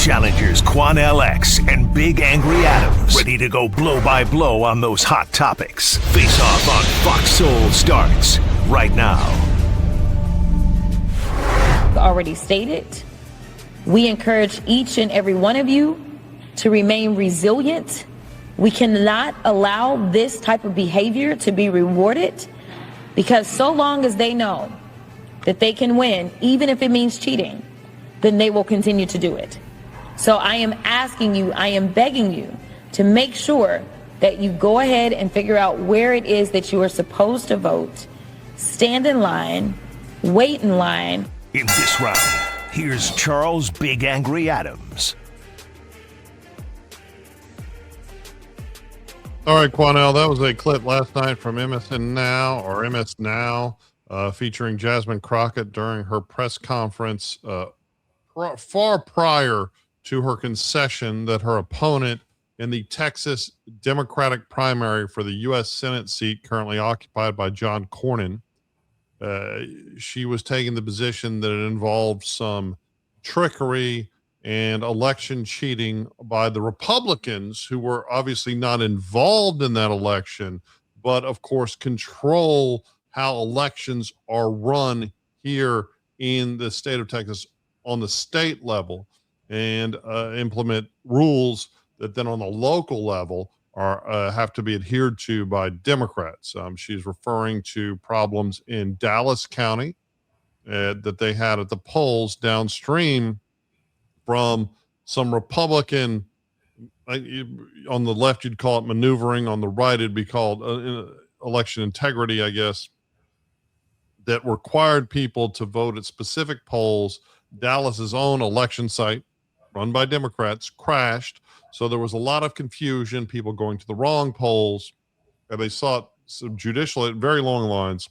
Challengers Quanell X and Big Angry Adams, ready to go blow by blow on those hot topics. Face Off on Fox Soul starts right now. Already stated, we encourage each and every one of you to remain resilient. We cannot allow this type of behavior to be rewarded, because so long as they know that they can win, even if it means cheating, then they will continue to do it. So I am asking you, I am begging you to make sure that you go ahead and figure out where it is that you are supposed to vote, stand in line, wait in line. In this round, here's Charles Big Angry Adams. All right, Quanell, that was a clip last night from MSN Now, or MS Now, featuring Jasmine Crockett during her press conference far prior to her concession that her opponent in the Texas Democratic primary for the U.S. Senate seat currently occupied by John Cornyn. She was taking the position that it involved some trickery and election cheating by the Republicans, who were obviously not involved in that election, but of course control how elections are run here in the state of Texas on the state level, and implement rules that then on the local level are have to be adhered to by Democrats. She's referring to problems in Dallas County that they had at the polls downstream from some Republican, on the left you'd call it maneuvering, on the right it'd be called election integrity, I guess, that required people to vote at specific polls. Dallas's own election site, run by Democrats, crashed. So there was a lot of confusion, people going to the wrong polls, and they sought some judicial, very long lines,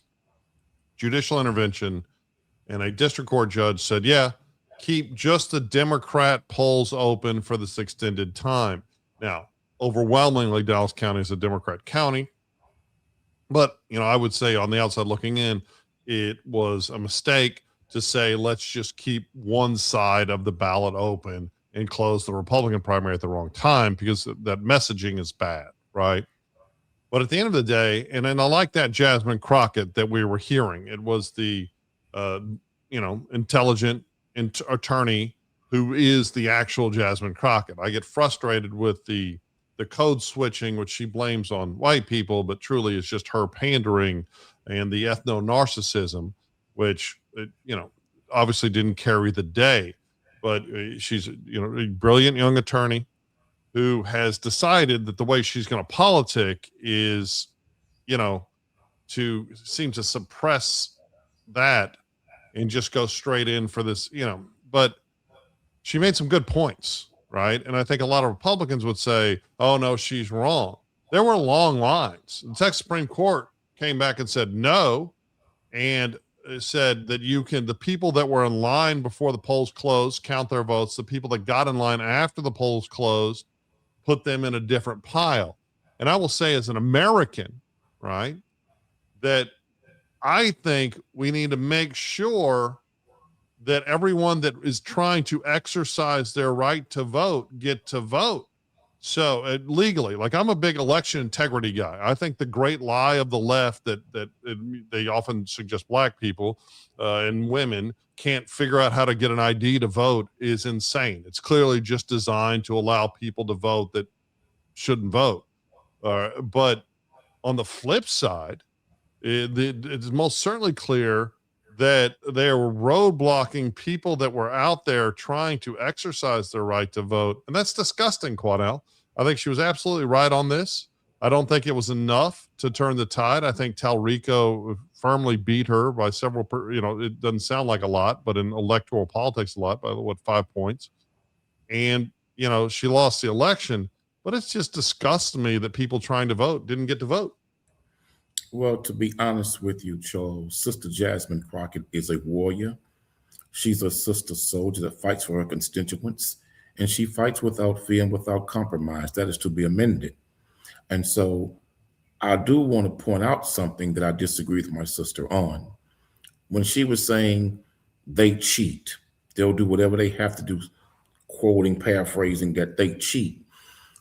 judicial intervention, and a district court judge said, yeah, keep just the Democrat polls open for this extended time. Now, overwhelmingly, Dallas County is a Democrat county, but, you know, I would say on the outside looking in, it was a mistake to say, let's just keep one side of the ballot open and close the Republican primary at the wrong time, because that messaging is bad, right? But at the end of the day, and I like that Jasmine Crockett that we were hearing. It was the, intelligent attorney who is the actual Jasmine Crockett. I get frustrated with the code switching, which she blames on white people, but truly is just her pandering, and the ethno-narcissism, which, obviously didn't carry the day. But she's, a brilliant young attorney who has decided that the way she's going to politic is, to seem to suppress that and just go straight in for this, but she made some good points, right? And I think a lot of Republicans would say, oh no, she's wrong. There were long lines. The Texas Supreme Court came back and said no, and said that the people that were in line before the polls closed, count their votes. The people that got in line after the polls closed, put them in a different pile. And I will say, as an American, right, that I think we need to make sure that everyone that is trying to exercise their right to vote get to vote. So legally, like, I'm a big election integrity guy. I think the great lie of the left that they often suggest black people and women can't figure out how to get an ID to vote is insane. It's clearly just designed to allow people to vote that shouldn't vote. But on the flip side, it's most certainly clear that they were roadblocking people that were out there trying to exercise their right to vote. And that's disgusting, Quanell. I think she was absolutely right on this. I don't think it was enough to turn the tide. I think Talarico firmly beat her by several, it doesn't sound like a lot, but in electoral politics, a lot, by 5 points. And, she lost the election, but it's just disgusts me that people trying to vote didn't get to vote. Well, to be honest with you, Charles, Sister Jasmine Crockett is a warrior. She's a sister soldier that fights for her constituents, and she fights without fear and without compromise. That is to be amended. And so I do want to point out something that I disagree with my sister on. When she was saying they cheat, they'll do whatever they have to do. quoting, paraphrasing, that they cheat.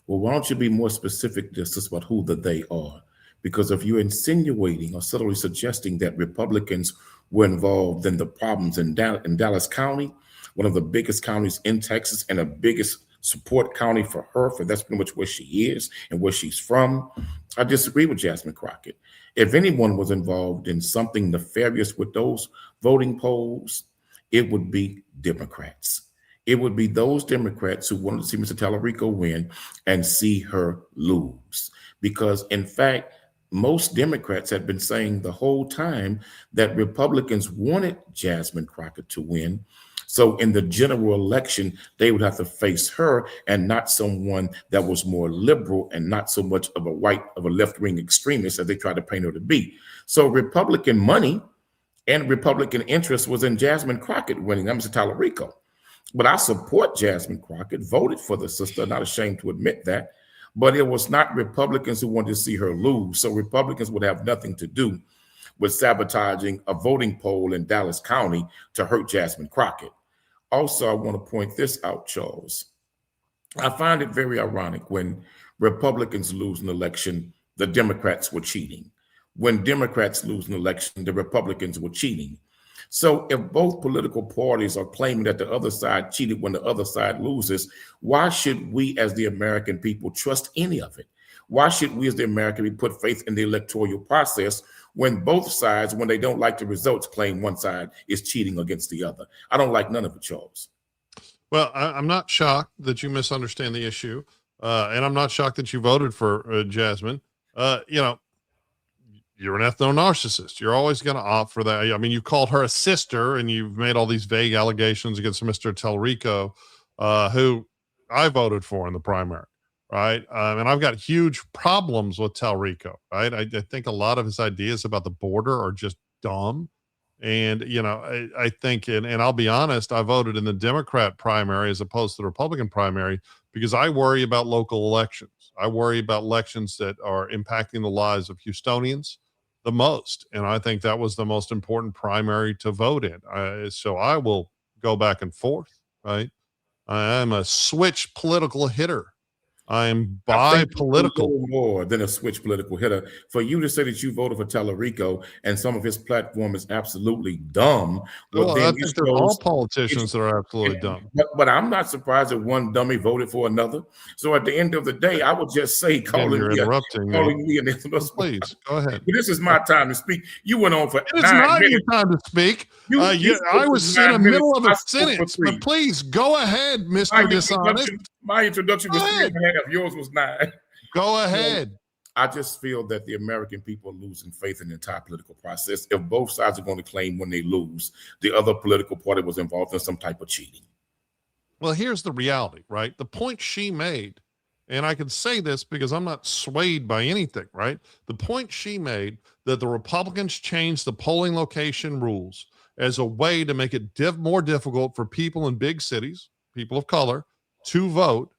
Well, why don't you be more specific just about who the they are? Because if you're insinuating or subtly suggesting that Republicans were involved in the problems in Dallas County, one of the biggest counties in Texas and the biggest support county for her, for that's pretty much where she is and where she's from, I disagree with Jasmine Crockett. If anyone was involved in something nefarious with those voting polls, it would be Democrats. It would be those Democrats who wanted to see Mr. Talarico win and see her lose. Because, in fact, most Democrats had been saying the whole time that Republicans wanted Jasmine Crockett to win. So in the general election, they would have to face her and not someone that was more liberal and not so much of a left-wing extremist as they tried to paint her to be. So Republican money and Republican interest was in Jasmine Crockett winning. I'm Mr. Talarico. But I support Jasmine Crockett, voted for the sister, not ashamed to admit that. But it was not Republicans who wanted to see her lose. So Republicans would have nothing to do with sabotaging a voting poll in Dallas County to hurt Jasmine Crockett. Also, I want to point this out, Charles. I find it very ironic when Republicans lose an election, the Democrats were cheating. When Democrats lose an election, the Republicans were cheating. So if both political parties are claiming that the other side cheated when the other side loses, why should we as the American people trust any of it? Why should we as the American people put faith in the electoral process when both sides, when they don't like the results, claim one side is cheating against the other? I don't like none of it, Charles. Well, I'm not shocked that you misunderstand the issue. And I'm not shocked that you voted for Jasmine. You're an ethno-narcissist. You're always going to opt for that. I mean, you called her a sister and you've made all these vague allegations against Mr. Talarico, who I voted for in the primary, right? And I've got huge problems with Talarico, right? I think a lot of his ideas about the border are just dumb. And, I think, and I'll be honest, I voted in the Democrat primary as opposed to the Republican primary because I worry about local elections. I worry about elections that are impacting the lives of Houstonians the most. And I think that was the most important primary to vote in. So I will go back and forth, right? I am a switch political hitter. I am bi-political. More than a switch political hitter. For you to say that you voted for Talarico and some of his platform is absolutely dumb. Well, I think they're all politicians that are absolutely dumb. But I'm not surprised that one dummy voted for another. So at the end of the day, I would just say, calling me an please go ahead. But this is my time to speak. You went on for it's 9 not minutes. Your time to speak. I was in the middle of a sentence, but please go ahead, Mr. Dishonest. My introduction was 3.5. Yours was 9. Go ahead. I just feel that the American people are losing faith in the entire political process. If both sides are going to claim when they lose, the other political party was involved in some type of cheating. Well, here's the reality, right? The point she made, and I can say this because I'm not swayed by anything, right? The point she made that the Republicans changed the polling location rules as a way to make it more difficult for people in big cities, people of color, to vote,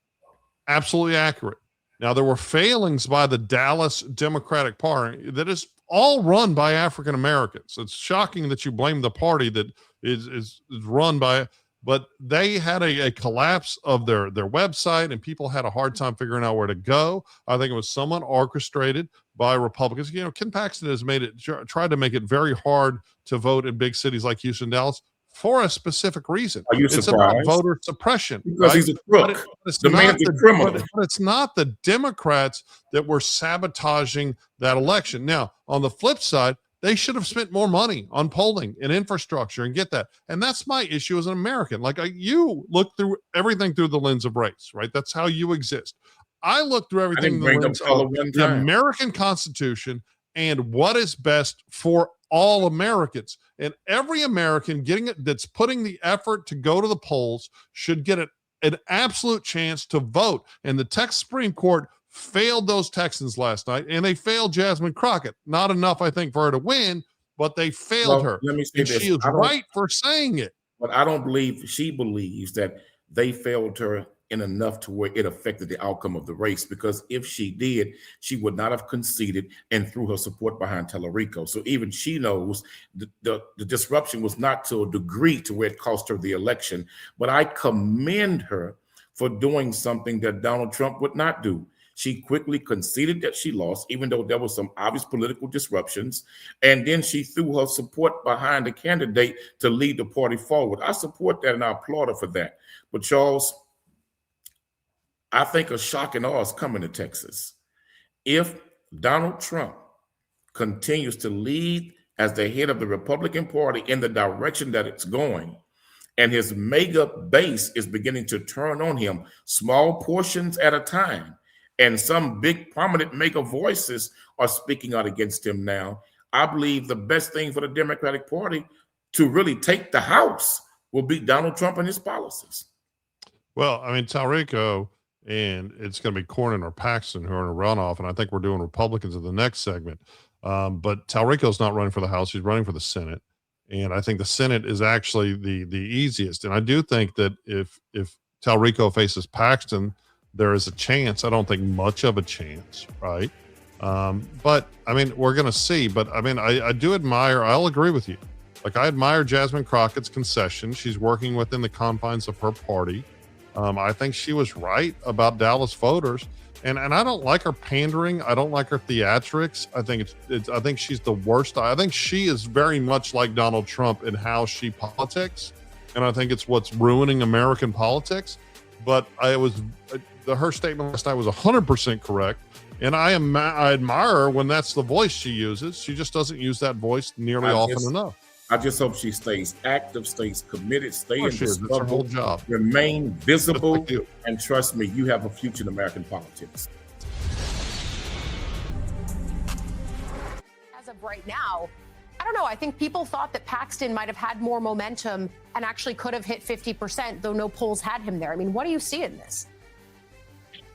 absolutely accurate. Now, there were failings by the Dallas Democratic Party that is all run by African Americans. It's shocking that you blame the party that is run by, but they had a collapse of their website and people had a hard time figuring out where to go. I think it was somewhat orchestrated by Republicans. Ken Paxton has tried to make it very hard to vote in big cities like Houston, Dallas, for a specific reason. Are you it's surprised? About voter suppression. Because he's a crook. The man's a criminal. But it's not the Democrats that were sabotaging that election. Now, on the flip side, they should have spent more money on polling and infrastructure and get that. And that's my issue as an American. Like you look through everything through the lens of race, right? That's how you exist. I look through everything through the lens of the American Constitution and what is best for all Americans. And every American that's putting the effort to go to the polls should get an absolute chance to vote. And the Texas Supreme Court failed those Texans last night, and they failed Jasmine Crockett. Not enough, I think, for her to win, but they failed her. Let me say and this. She is right for saying it. But I don't believe she believes that they failed her in enough to where it affected the outcome of the race, because if she did, she would not have conceded and threw her support behind Talarico. So even she knows the disruption was not to a degree to where it cost her the election. But I commend her for doing something that Donald Trump would not do. She quickly conceded that she lost, even though there was some obvious political disruptions. And then she threw her support behind the candidate to lead the party forward. I support that and I applaud her for that. But Charles, I think a shock and awe is coming to Texas. If Donald Trump continues to lead as the head of the Republican Party in the direction that it's going, and his mega base is beginning to turn on him, small portions at a time, and some big prominent mega voices are speaking out against him now, I believe the best thing for the Democratic Party to really take the House will be Donald Trump and his policies. Well, I mean, Talarico, and it's going to be Cornyn or Paxton who are in a runoff, and I think we're doing Republicans in the next segment. But Talarico's not running for the House; he's running for the Senate, and I think the Senate is actually the easiest. And I do think that if Talarico faces Paxton, there is a chance. I don't think much of a chance, right? But I mean, we're going to see. But I mean, I do admire. I'll agree with you. Like, I admire Jasmine Crockett's concession. She's working within the confines of her party. I think she was right about Dallas voters, and I don't like her pandering. I don't like her theatrics. I think I think she's the worst. I think she is very much like Donald Trump in how she politics, and I think it's what's ruining American politics. But her statement last night was 100% correct, and I admire her when that's the voice she uses. She just doesn't use that voice nearly often enough. I just hope she stays active, stays committed, stay in That's her whole job. Remain visible, and trust me, you have a future in American politics. As of right now, I don't know. I think people thought that Paxton might have had more momentum and actually could have hit 50%, though no polls had him there. I mean, what do you see in this?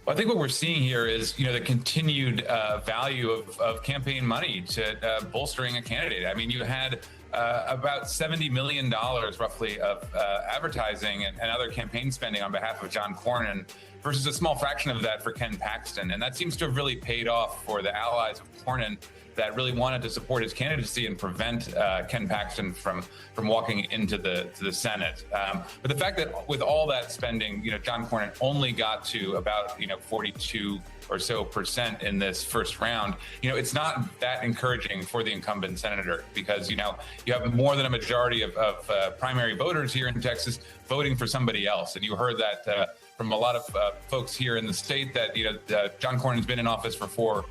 Well, I think what we're seeing here is, the continued value of campaign money to bolstering a candidate. I mean, you had about $70 million roughly of advertising and other campaign spending on behalf of John Cornyn versus a small fraction of that for Ken Paxton. And that seems to have really paid off for the allies of Cornyn that really wanted to support his candidacy and prevent Ken Paxton from walking into the Senate. But the fact that with all that spending, John Cornyn only got to about 42 or so % in this first round, it's not that encouraging for the incumbent senator, because you have more than a majority of primary voters here in Texas voting for somebody else. And you heard that from a lot of folks here in the state that John Cornyn's been in office for 4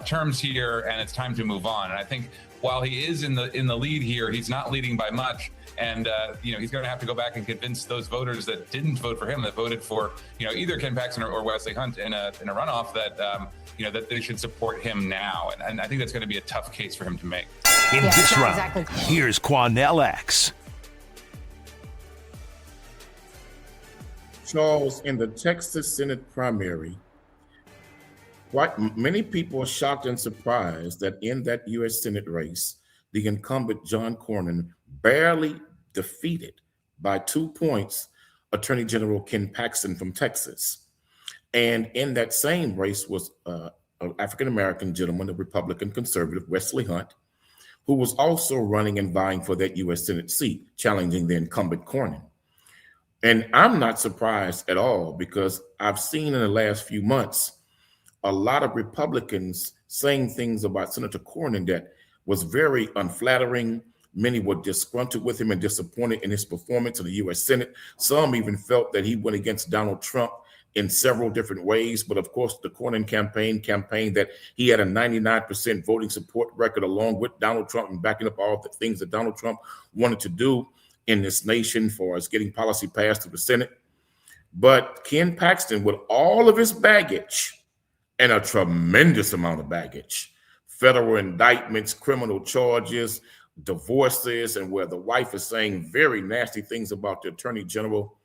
terms here, and it's time to move on. And I think while he is in the lead here, he's not leading by much. And he's going to have to go back and convince those voters that didn't vote for him, that voted for either Ken Paxton or Wesley Hunt in a runoff, that that they should support him now. And I think that's going to be a tough case for him to make. In this round, here's Quanell X. Charles, in the Texas Senate primary, quite many people are shocked and surprised that in that U.S. Senate race, the incumbent John Cornyn barely defeated by 2 points Attorney General Ken Paxton from Texas. And in that same race was an African-American gentleman, a Republican conservative, Wesley Hunt, who was also running and vying for that U.S. Senate seat, challenging the incumbent Cornyn. And I'm not surprised at all, because I've seen in the last few months a lot of Republicans saying things about Senator Cornyn that was very unflattering. Many were disgruntled with him and disappointed in his performance in the U.S. Senate. Some even felt that he went against Donald Trump in several different ways. But of course, the Cornyn campaign that he had a 99% voting support record along with Donald Trump, and backing up all the things that Donald Trump wanted to do in this nation for us getting policy passed through the Senate. But Ken Paxton, with all of his baggage, and a tremendous amount of baggage, federal indictments, criminal charges, divorces, and where the wife is saying very nasty things about the attorney general,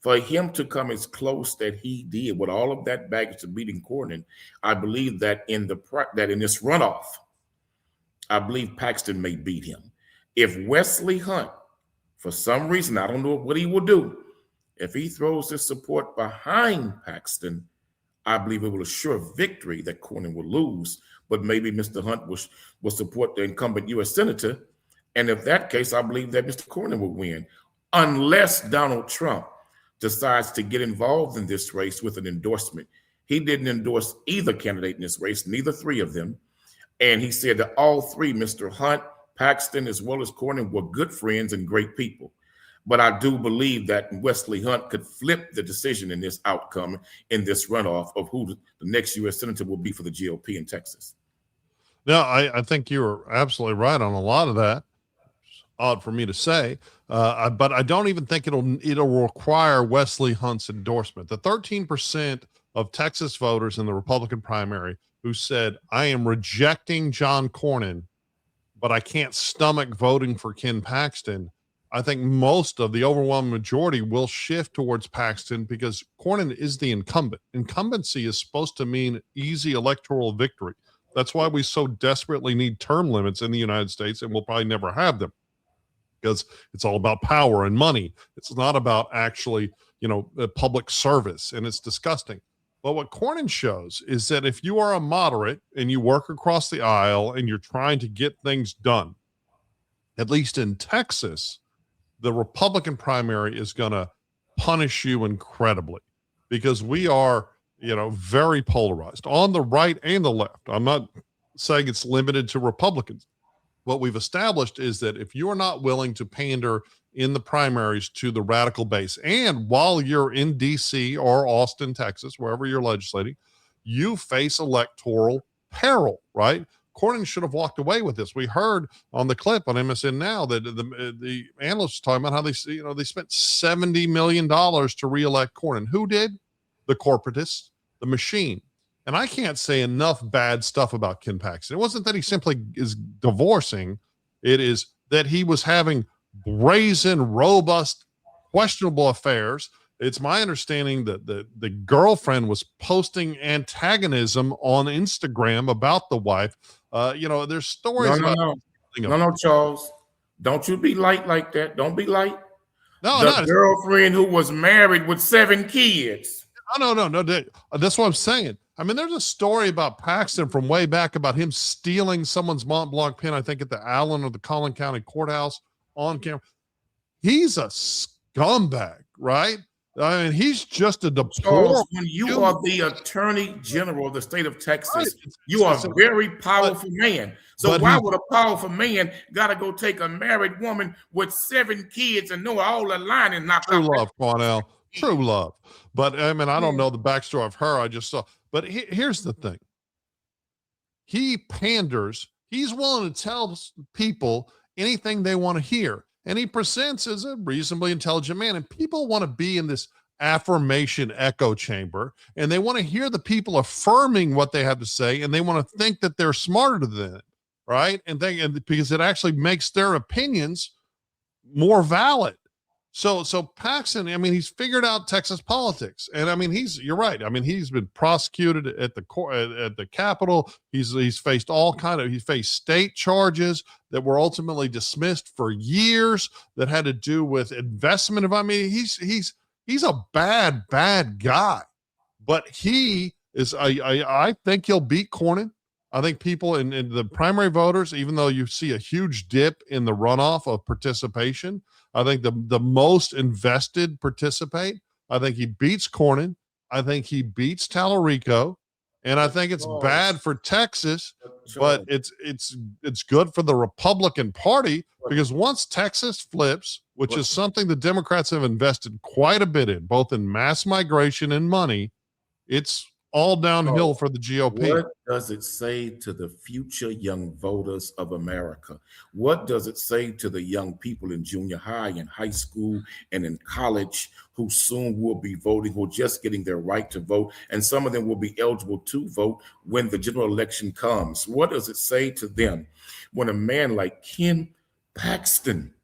for him to come as close that he did with all of that baggage to beating Cornyn, I believe that in this runoff, I believe Paxton may beat him. If Wesley Hunt, for some reason, I don't know what he will do, If he throws his support behind Paxton, I believe it will assure victory that Cornyn will lose, but maybe Mr. Hunt will support the incumbent U.S. Senator. And if that case, I believe that Mr. Cornyn will win, unless Donald Trump decides to get involved in this race with an endorsement. He didn't endorse either candidate in this race, neither three of them. And he said that all three, Mr. Hunt, Paxton, as well as Cornyn, were good friends and great people. But I do believe that Wesley Hunt could flip the decision in this outcome, in this runoff, of who the next U.S. Senator will be for the GOP in Texas. No, I think you're absolutely right on a lot of that. It's odd for me to say, but I don't even think it'll require Wesley Hunt's endorsement. The 13% of Texas voters in the Republican primary who said, I am rejecting John Cornyn, but I can't stomach voting for Ken Paxton. I think most of the overwhelming majority will shift towards Paxton because Cornyn is the incumbent. Incumbency is supposed to mean easy electoral victory. That's why we so desperately need term limits in the United States, and we'll probably never have them because it's all about power and money. It's not about actually, public service, and it's disgusting. But what Cornyn shows is that if you are a moderate and you work across the aisle and you're trying to get things done, at least in Texas, the Republican primary is going to punish you incredibly because we are, very polarized on the right and the left. I'm not saying it's limited to Republicans. What we've established is that if you're not willing to pander in the primaries to the radical base, and while you're in DC or Austin, Texas, wherever you're legislating, you face electoral peril, right? Cornyn should have walked away with this. We heard on the clip on MSN Now that the analysts talking about how they spent $70 million to reelect Cornyn. Who did? The corporatists, the machine. And I can't say enough bad stuff about Ken Paxton. It wasn't that he simply is divorcing. It is that he was having brazen, robust, questionable affairs. It's my understanding that the girlfriend was posting antagonism on Instagram about the wife. There's stories No, Charles. Don't you be light like that. Don't be light. No, the girlfriend who was married with 7 kids. No. That's what I'm saying. I mean, there's a story about Paxton from way back about him stealing someone's Mont Blanc pen, I think at the Allen or the Collin County Courthouse on camera. He's a scumbag, right? I mean, he's just a deplorable. When you are the Attorney General of the state of Texas, you are a very powerful man. So why would a powerful man got to go take a married woman with 7 kids and know all the line and knock True love, Cornell. True love. But I mean, I don't know the backstory of her. I just saw. But here's the thing. He panders. He's willing to tell people anything they want to hear. And he presents as a reasonably intelligent man. And people want to be in this affirmation echo chamber. And they want to hear the people affirming what they have to say. And they want to think that they're smarter than it. Right. And because it actually makes their opinions more valid. So Paxton, I mean, he's figured out Texas politics. And I mean, you're right. I mean, he's been prosecuted at the Capitol. He's faced he faced state charges that were ultimately dismissed for years that had to do with investment. I mean, he's a bad guy, but he is, I think he'll beat Cornyn. I think people in the primary voters, even though you see a huge dip in the runoff of participation, I think the most invested participate. I think he beats Cornyn. I think he beats Talarico. And I think it's bad for Texas, but it's good for the Republican Party because once Texas flips, which is something the Democrats have invested quite a bit in, both in mass migration and money, it's all downhill for the GOP. What does it say to the future young voters of America? What does it say to the young people in junior high and high school and in college who soon will be voting, who are just getting their right to vote, and some of them will be eligible to vote when the general election comes? What does it say to them when a man like Ken Paxton,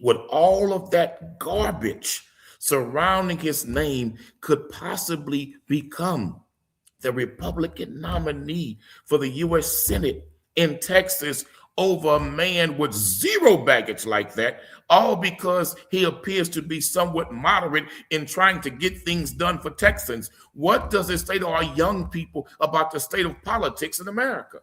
with all of that garbage surrounding his name, could possibly become the Republican nominee for the U.S. Senate in Texas over a man with zero baggage like that, all because he appears to be somewhat moderate in trying to get things done for Texans. What does it say to our young people about the state of politics in America?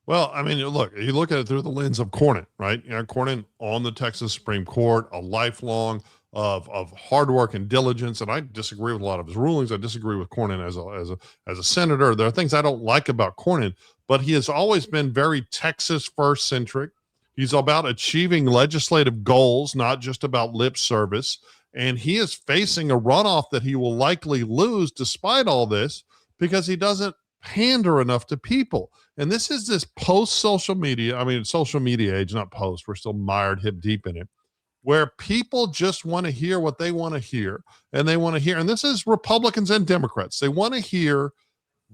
Well, I mean, look, you look at it through the lens of Cornyn, right? You know, Cornyn on the Texas Supreme Court, a lifelong of hard work and diligence. And I disagree with a lot of his rulings. I disagree with Cornyn as a senator. There are things I don't like about Cornyn, but he has always been very Texas first centric. He's about achieving legislative goals, not just about lip service. And he is facing a runoff that he will likely lose despite all this because he doesn't pander enough to people. And this is this post social media. I mean, social media age, not post. We're still mired hip deep in it, where people just want to hear what they want to hear. And they want to hear, and this is Republicans and Democrats. They want to hear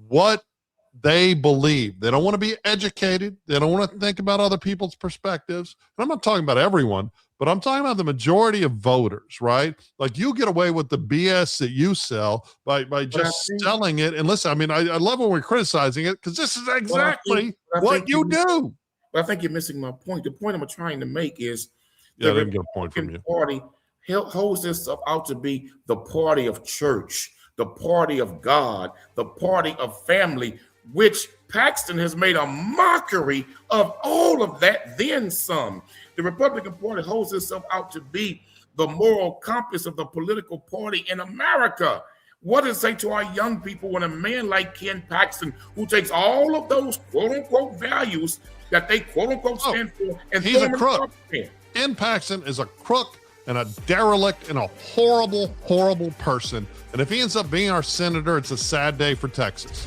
what they believe. They don't want to be educated. They don't want to think about other people's perspectives. And I'm not talking about everyone, but I'm talking about the majority of voters, right? Like, you get away with the BS that you sell by just selling it. And listen, I mean, I love when we're criticizing it because this is exactly what you do. But I think you're missing my point. The point I'm trying to make is I didn't get a point from you. Party holds itself out to be the party of church, the party of God, the party of family, which Paxton has made a mockery of all of that, then some. The Republican Party holds itself out to be the moral compass of the political party in America. What does it say to our young people when a man like Ken Paxton, who takes all of those quote-unquote values that they quote-unquote stand for, and he's a crook. Ken Paxton is a crook and a derelict and a horrible, horrible person. And if he ends up being our senator, it's a sad day for Texas.